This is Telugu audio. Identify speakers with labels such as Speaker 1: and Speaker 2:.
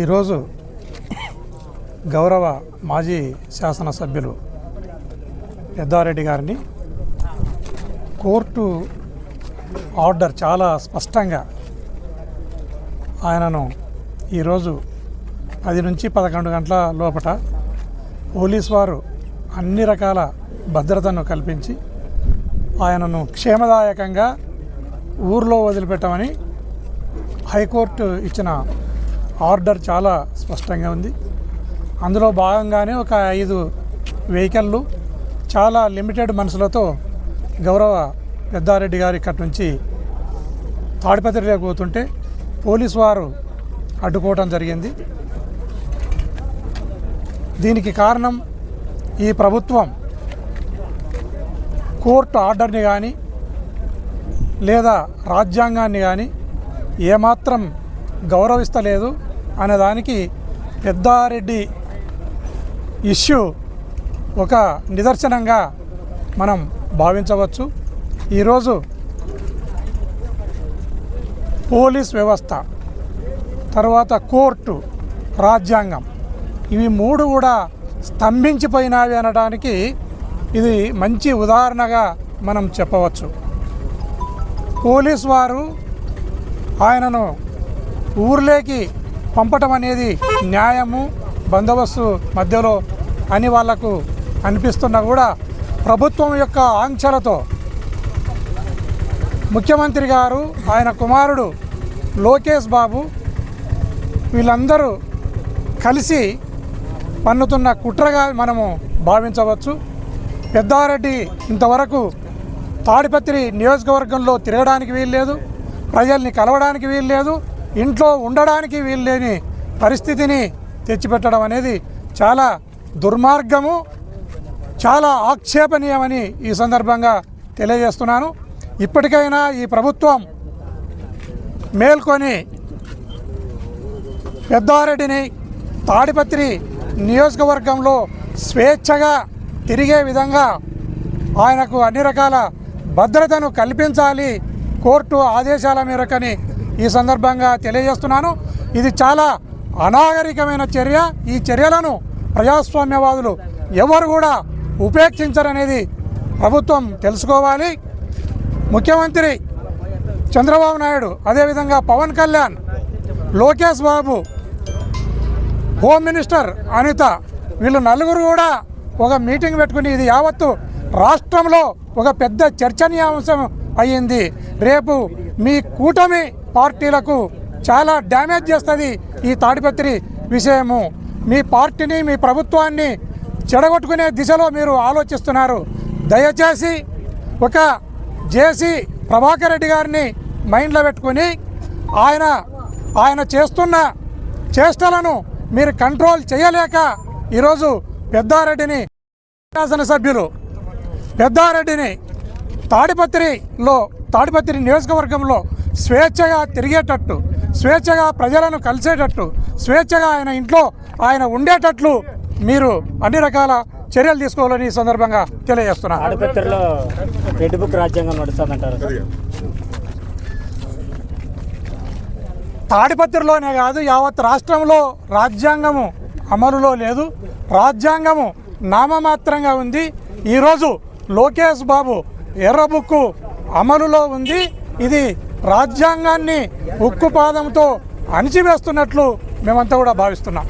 Speaker 1: ఈరోజు గౌరవ మాజీ శాసనసభ్యులు పెద్దారెడ్డి గారిని కోర్టు ఆర్డర్ చాలా స్పష్టంగా ఆయనను ఈరోజు 10 నుంచి 11 గంటల లోపల పోలీసు వారు అన్ని రకాల భద్రతను కల్పించి ఆయనను క్షేమదాయకంగా ఊర్లో వదిలిపెట్టమని హైకోర్టు ఇచ్చిన ఆర్డర్ చాలా స్పష్టంగా ఉంది. అందులో భాగంగానే ఒక 5 వెహికళ్ళు చాలా లిమిటెడ్ మనుషులతో గౌరవ పెద్దారెడ్డి గారు ఇక్కడి నుంచి తాడిపత్రిలోకి పోతుంటే పోలీసు వారు అడ్డుకోవడం జరిగింది. దీనికి కారణం ఈ ప్రభుత్వం కోర్టు ఆర్డర్ని కానీ లేదా రాజ్యాంగాన్ని కానీ ఏమాత్రం గౌరవిస్తలేదు అనేదానికి పెద్దారెడ్డి ఇష్యూ ఒక నిదర్శనంగా మనం భావించవచ్చు. ఈరోజు పోలీస్ వ్యవస్థ, తర్వాత కోర్టు, రాజ్యాంగం ఇవి 3 కూడా స్తంభించిపోయినవి అనడానికి ఇది మంచి ఉదాహరణగా మనం చెప్పవచ్చు. పోలీసు వారు ఆయనను ఊర్లోకి పంపటం అనేది న్యాయము, బందోబస్తు మధ్యలో అని వాళ్లకు అనిపిస్తున్నా కూడా ప్రభుత్వం యొక్క ఆంక్షలతో ముఖ్యమంత్రి గారు, ఆయన కుమారుడు లోకేష్ బాబు వీళ్ళందరూ కలిసి పన్నుతున్న కుట్రగా మనము భావించవచ్చు. పెద్దారెడ్డి ఇంతవరకు తాడిపత్రి నియోజకవర్గంలో తిరగడానికి వీల్లేదు, ప్రజల్ని కలవడానికి వీల్లేదు, ఇంట్లో ఉండడానికి వీల్లేని పరిస్థితిని తెచ్చిపెట్టడం అనేది చాలా దుర్మార్గము, చాలా ఆక్షేపణీయమని ఈ సందర్భంగా తెలియజేస్తున్నాను. ఇప్పటికైనా ఈ ప్రభుత్వం మేల్కొని పెద్దారెడ్డిని తాడిపత్రి నియోజకవర్గంలో స్వేచ్ఛగా తిరిగే విధంగా ఆయనకు అన్ని రకాల భద్రతను కల్పించాలి కోర్టు ఆదేశాల మేరకని ఈ సందర్భంగా తెలియజేస్తున్నాను. ఇది చాలా అనాగరికమైన చర్య. ఈ చర్యలను ప్రజాస్వామ్యవాదులు ఎవరు కూడా ఉపేక్షించరనేది ప్రభుత్వం తెలుసుకోవాలి. ముఖ్యమంత్రి చంద్రబాబు నాయుడు, అదేవిధంగా పవన్ కళ్యాణ్, లోకేష్ బాబు, హోమ్ మినిస్టర్ అనిత వీళ్ళు నలుగురు కూడా ఒక మీటింగ్ పెట్టుకుని ఇది యావత్తు రాష్ట్రంలో ఒక పెద్ద చర్చనీయాంశం అయ్యింది. రేపు మీ కూటమి పార్టీలకు చాలా డ్యామేజ్ చేస్తుంది ఈ తాడిపత్రి విషయము. మీ పార్టీని, మీ ప్రభుత్వాన్ని చెడగొట్టుకునే దిశలో మీరు ఆలోచిస్తున్నారు. దయచేసి ఒక జేసీ ప్రభాకర్ రెడ్డి గారిని మైండ్లో పెట్టుకుని ఆయన చేస్తున్న చేష్టలను మీరు కంట్రోల్ చేయలేక ఈరోజు పెద్దారెడ్డిని శాసనసభ్యులు పెద్దారెడ్డిని తాడిపత్రి నియోజకవర్గంలో స్వేచ్ఛగా తిరిగేటట్టు, స్వేచ్ఛగా ప్రజలను కలిసేటట్టు, స్వేచ్ఛగా ఆయన ఇంట్లో ఆయన ఉండేటట్లు మీరు అన్ని రకాల చర్యలు తీసుకోవాలని ఈ సందర్భంగా తెలియజేస్తున్నారు.
Speaker 2: తాడిపత్రిలో రెడ్ బుక్ రాజ్యాంగం నడుస్తుందంటారు.
Speaker 1: తాడిపత్రిలోనే కాదు, యావత్ రాష్ట్రంలో రాజ్యాంగము అమలులో లేదు. రాజ్యాంగము నామమాత్రంగా ఉంది. ఈరోజు లోకేష్ బాబు ఎర్ర బుక్కు అమలులో ఉంది. ఇది రాజ్యాంగాన్ని ఉక్కుపాదంతో అణిచివేస్తున్నట్లు మేమంతా కూడా భావిస్తున్నాం.